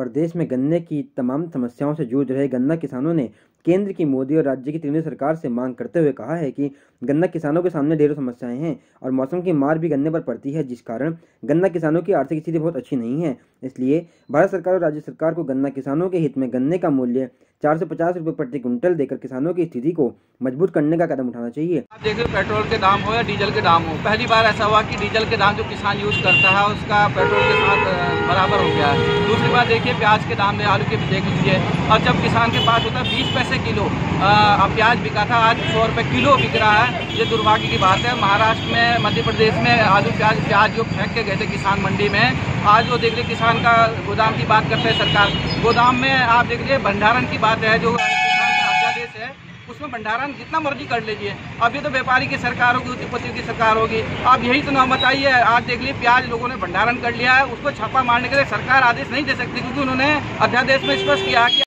प्रदेश में गन्ने की तमाम समस्याओं से जूझ रहे गन्ना किसानों ने केंद्र की मोदी और राज्य की त्रिवेंद्र सरकार से मांग करते हुए कहा है कि गन्ना किसानों के सामने ढेरों समस्याएं हैं और मौसम की मार भी गन्ने पर पड़ती है, जिस कारण गन्ना किसानों की आर्थिक स्थिति बहुत अच्छी नहीं है। इसलिए भारत सरकार और राज्य सरकार को गन्ना किसानों के हित में गन्ने का मूल्य 450 रुपये प्रति क्विंटल देकर किसानों की स्थिति को मजबूत करने का कदम उठाना चाहिए। आप देखिए, पेट्रोल के दाम हो या डीजल के दाम हो, पहली बार ऐसा हुआ कि डीजल के दाम जो किसान यूज करता है उसका पेट्रोल के साथ बराबर हो गया है। दूसरी बात देखिए, प्याज के दाम में आलू के भी देख लीजिए, और जब किसान के पास होता है 20 पैसे किलो अब प्याज बिका था, आज 100 रुपये किलो बिक रहा है। ये दुर्भाग्य की बात है। महाराष्ट्र में, मध्य प्रदेश में आलू प्याज जो फेंक के गए थे किसान मंडी में, आज वो देख लीजिए किसान का गोदाम की बात करते हैं सरकार, गोदाम में आप देख लीजिए भंडारण की बात है, जो किसान का अध्यादेश है उसमें भंडारण जितना मर्जी कर लीजिए। अब ये तो व्यापारी की सरकार होगी, उद्योगपति की सरकार होगी। आप यही तो ना बताइए, आज देख लीजिए प्याज लोगों ने भंडारण कर लिया है, उसको छापा मारने के लिए सरकार आदेश नहीं दे सकती, क्योंकि उन्होंने अध्यादेश में स्पष्ट किया कि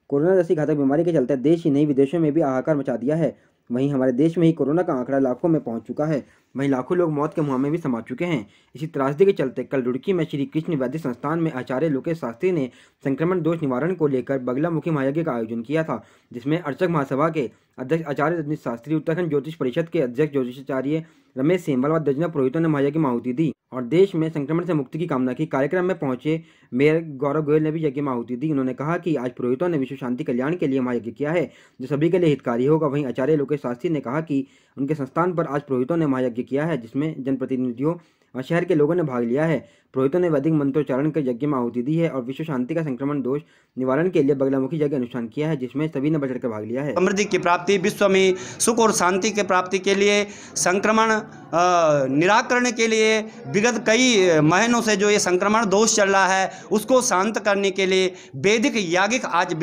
कोरोना जैसी घातक बीमारी के चलते देश ही नहीं विदेशों में भी हाहाकार मचा दिया है। वहीं हमारे देश में ही कोरोना का आंकड़ा लाखों में पहुंच चुका है। वहीं लाखों लोग मौत के मुंह में भी समा चुके हैं। इसी त्रासदी के चलते कल रुड़की में श्री कृष्ण वैदिक संस्थान में आचार्य लोकेश शास्त्री ने संक्रमण दोष निवारण को लेकर बगलामुखी महायज्ञ का आयोजन किया था, जिसमें अर्चक महासभा के अध्यक्ष आचार्य रजनीश शास्त्री, उत्तराखंड ज्योतिष परिषद के अध्यक्ष ज्योतिषाचार्य रमेश सेमवाल व दर्जनों पुरोहितों ने महायज्ञ में आहुति दी और देश में संक्रमण से मुक्ति की कामना की। कार्यक्रम में पहुंचे मेयर गौरव गोयल ने भी यज्ञ में आहुति दी। उन्होंने कहा कि आज पुरोहितों ने विश्व शांति कल्याण के लिए महायज्ञ किया है, जो सभी के लिए हितकारी होगा। वहीं आचार्य लोकेश शास्त्री ने कहा कि उनके संस्थान पर आज पुरोहितों ने महायज्ञ किया है, जिसमें जनप्रतिनिधियों और शहर के लोगों ने भाग लिया है। पुरोहितों ने वैदिक मंत्रोच्चारण कर यज्ञ में आहुति दी है और विश्व शांति का संक्रमण दोष निवारण के लिए बगलामुखी यज्ञ अनुष्ठान किया है, जिसमें सभी ने बढ़ चढ़कर भाग लिया है। समृद्धि की प्राप्ति, विश्व में सुख और शांति की प्राप्ति के लिए, संक्रमण निराकरण के लिए विगत कई महीनों से जो ये संक्रमण दोष चल रहा है उसको शांत करने के लिए वैदिक यागिक आज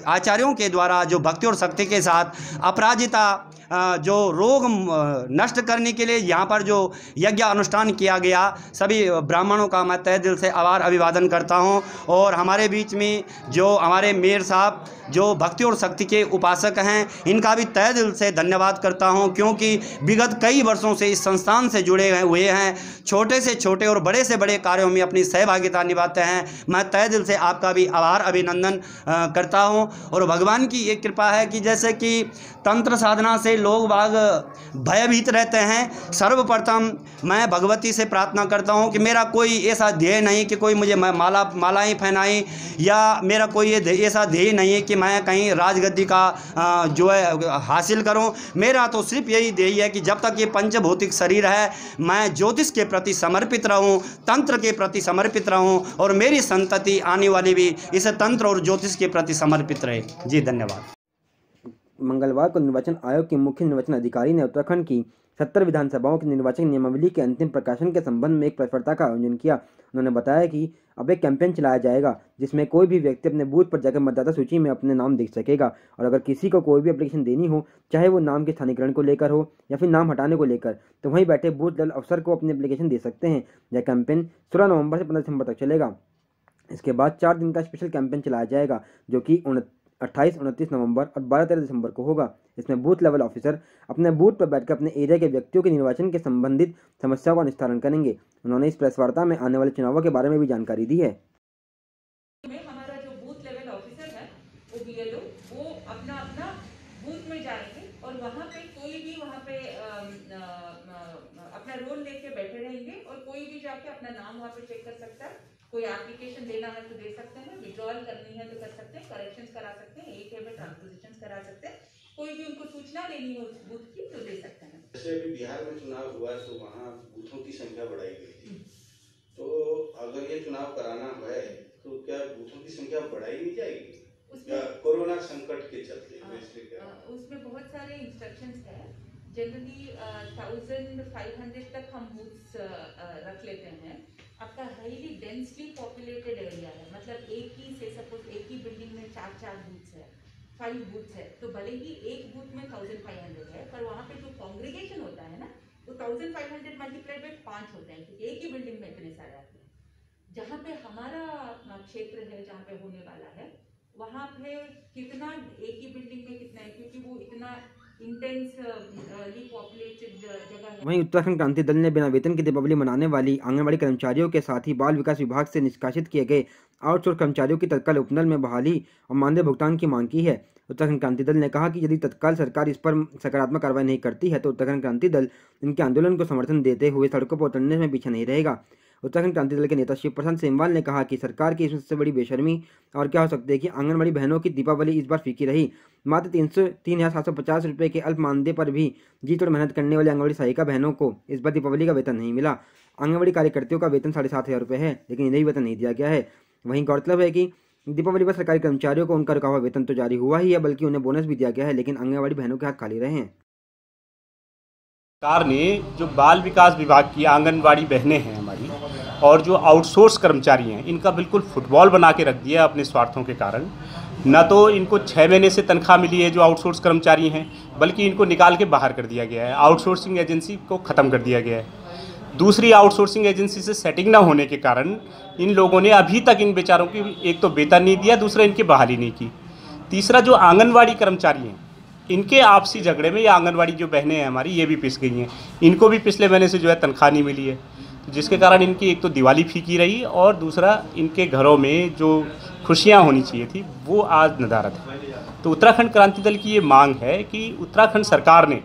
आचार्यों के द्वारा जो भक्ति और शक्ति के साथ अपराजिता जो रोग नष्ट करने के लिए यहाँ पर जो यज्ञ अनुष्ठान किया गया, सभी ब्राह्मणों का मैं तहे दिल से आभार अभिवादन करता हूँ। और हमारे बीच में जो हमारे मेयर साहब जो भक्ति और शक्ति के उपासक हैं, इनका भी तहे दिल से धन्यवाद करता हूँ, क्योंकि विगत कई वर्षों से इस संस्थान से जुड़े हुए हैं, छोटे से छोटे और बड़े से बड़े कार्यों में अपनी सहभागिता निभाते हैं। मैं तहे दिल से आपका भी आभार अभिनंदन करता हूँ। और भगवान की ये कृपा है कि जैसे कि तंत्र साधना से लोग बाग भयभीत रहते हैं, सर्वप्रथम मैं भगवती से प्रार्थना करता हूँ कि मेरा कोई ऐसा ध्येय नहीं कि कोई मुझे मालाएं पहनाई, या मेरा कोई ऐसा ध्येय नहीं है कि मैं कहीं राजगद्दी का जो है हासिल करूं। मेरा तो सिर्फ यही ध्येय है कि जब तक ये पंचभौतिक शरीर है, मैं ज्योतिष के प्रति समर्पित रहूं, तंत्र के प्रति समर्पित रहूं, और मेरी संतति आने वाली भी इस तंत्र और ज्योतिष के प्रति समर्पित रहे। जी धन्यवाद। मंगलवार को निर्वाचन आयोग के मुख्य निर्वाचन अधिकारी ने उत्तराखंड की 70 विधानसभाओं की निर्वाचन नियमावली के अंतिम प्रकाशन के संबंध में एक प्रेस वार्ता का आयोजन किया। उन्होंने बताया कि अब एक कैंपेन चलाया जाएगा, जिसमें कोई भी व्यक्ति अपने बूथ पर जाकर मतदाता सूची में अपने नाम देख सकेगा, और अगर किसी को कोई भी एप्लीकेशन देनी हो, चाहे वो नाम के स्थानीकरण को लेकर हो या फिर नाम हटाने को लेकर, तो वहीं बैठे बूथ लेवल अफसर को अपनी एप्लीकेशन दे सकते हैं। यह कैंपेन 16 नवंबर से 15 दिसंबर तक चलेगा। इसके बाद 4 दिन का स्पेशल कैंपेन चलाया जाएगा, जो कि 28, 29 नवंबर और 12-13 दिसंबर को होगा। इसमें बूथ लेवल ऑफिसर अपने बूथ पर बैठकर अपने एरिया के व्यक्तियों के निर्वाचन के संबंधित समस्याओं का निस्तारण करेंगे। उन्होंने इस प्रेस वार्ता में आने वाले चुनावों के बारे में भी जानकारी दी है। हमारा जो बूथ लेवल ऑफिसर है, वो बीएलओ, वो अपना अपना बूथ में जाएंगे और वहाँ पे कोई भी अपना रोल लेके बैठे रहेंगे, और कोई भी जाके अपना नाम वहाँ पे चेक कर सकता है। कोई एप्लीकेशन देना है तो दे सकते हैं, विड्रॉल करनी है तो कर सकते हैं, करेक्शंस करा सकते हैं, एक में ट्रांसपोजिशंस करा सकते हैं, कोई भी उनको सूचना देनी हो बूथ की तो दे सकते हैं। जैसे अभी बिहार में चुनाव हुआ तो वहाँ बूथों की संख्या बढ़ाई गई थी, तो अगर ये चुनाव कराना है तो क्या बूथों की संख्या बढ़ाई नहीं जाएगी? कोरोना संकट के चलते उसमें बहुत सारे इंस्ट्रक्शंस है। जनरली 1500 तक हम बूथ्स रख लेते हैं। आपका हाईली डेंसली पॉपुलेटेड एरिया है, मतलब एक ही बिल्डिंग में 4 बूथ्स है, 5 बूथ्स है, तो भले ही एक बूथ में 1500 है, पर वहाँ पे जो कॉन्ग्रीगेशन होता है ना, तो 1500 मल्टीप्लाइड बाय 5 होते हैं, क्योंकि एक ही बिल्डिंग में इतने सारे आते हैं। जहाँ पे हमारा क्षेत्र है, जहाँ पे होने वाला है, वहाँ पे कितना एक ही बिल्डिंग में कितना है, क्योंकि वो इतना इंटेंसली पॉपुलेटेड जगह है। वहीं उत्तराखंड क्रांति दल ने बिना वेतन की दीपावली मनाने वाली आंगनबाड़ी कर्मचारियों के साथ ही बाल विकास विभाग से निष्कासित किए गए आउटसोर्स कर्मचारियों की तत्काल उपनल में बहाली और मानदेय भुगतान की मांग की है। उत्तराखंड क्रांति दल ने कहा कि यदि तत्काल सरकार इस पर सकारात्मक कार्रवाई नहीं करती है तो उत्तराखंड क्रांति दल इनके आंदोलन को समर्थन देते हुए सड़कों पर उतरने में पीछे नहीं रहेगा। उत्तराखंड क्रांति दल के नेता शिव प्रशांत सेमवाल ने कहा कि सरकार की इसमें सबसे बड़ी बेशर्मी और क्या हो सकती है कि आंगनबाड़ी बहनों की दीपावली इस बार फीकी रही। मात्र 3,750 रुपये के अल्प मानदेय पर भी जी तोड़ मेहनत करने वाली आंगनबाड़ी सहायिका बहनों को इस बार दीपावली का वेतन नहीं मिला। आंगनबाड़ी कार्यकर्तियों का वेतन 7,500 रुपये है, लेकिन इन्हें वेतन नहीं दिया गया है। वहीं गौरतलब है कि दीपावली पर सरकारी कर्मचारियों को उनका रुका हुआ वेतन तो जारी हुआ ही है, बल्कि उन्हें बोनस भी दिया गया है, लेकिन आंगनबाड़ी बहनों के हाथ खाली रहे हैं। सरकार ने जो बाल विकास विभाग की आंगनबाड़ी बहनें हैं हमारी और जो आउटसोर्स कर्मचारी हैं, इनका बिल्कुल फुटबॉल बना के रख दिया अपने स्वार्थों के कारण। न तो इनको 6 महीने से तनख्वाह मिली है जो आउटसोर्स कर्मचारी हैं, बल्कि इनको निकाल के बाहर कर दिया गया है। आउटसोर्सिंग एजेंसी को ख़त्म कर दिया गया है। दूसरी, आउटसोर्सिंग एजेंसी से सेटिंग ना होने के कारण इन लोगों ने अभी तक इन बेचारों की एक तो वेतन नहीं दिया, दूसरा इनकी बहाली नहीं की। तीसरा, जो आंगनबाड़ी कर्मचारी हैं इनके आपसी झगड़े में ये आंगनबाड़ी जो बहनें हैं हमारी ये भी पिस गई हैं। इनको भी पिछले महीने से जो है तनख्वाह नहीं मिली है, तो जिसके कारण इनकी एक तो दिवाली फीकी रही और दूसरा इनके घरों में जो खुशियां होनी चाहिए थी वो आज नदारद है। तो उत्तराखंड क्रांति दल की ये मांग है कि उत्तराखंड सरकार ने,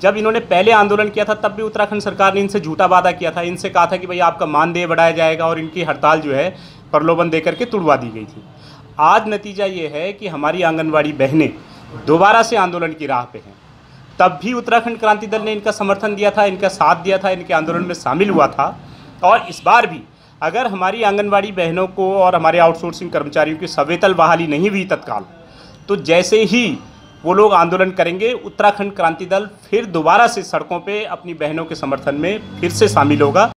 जब इन्होंने पहले आंदोलन किया था तब भी उत्तराखंड सरकार ने इनसे झूठा वादा किया था। इनसे कहा था कि भाई आपका मानदेय बढ़ाया जाएगा और इनकी हड़ताल जो है प्रलोभन दे करके तुड़वा दी गई थी। आज नतीजा ये है कि हमारी आंगनबाड़ी बहनें दोबारा से आंदोलन की राह पे हैं। तब भी उत्तराखंड क्रांति दल ने इनका समर्थन दिया था, इनका साथ दिया था, इनके आंदोलन में शामिल हुआ था। और इस बार भी अगर हमारी आंगनबाड़ी बहनों को और हमारे आउटसोर्सिंग कर्मचारियों की सवेतन बहाली नहीं हुई तत्काल, तो जैसे ही वो लोग आंदोलन करेंगे, उत्तराखंड क्रांति दल फिर दोबारा से सड़कों पे अपनी बहनों के समर्थन में फिर से शामिल होगा।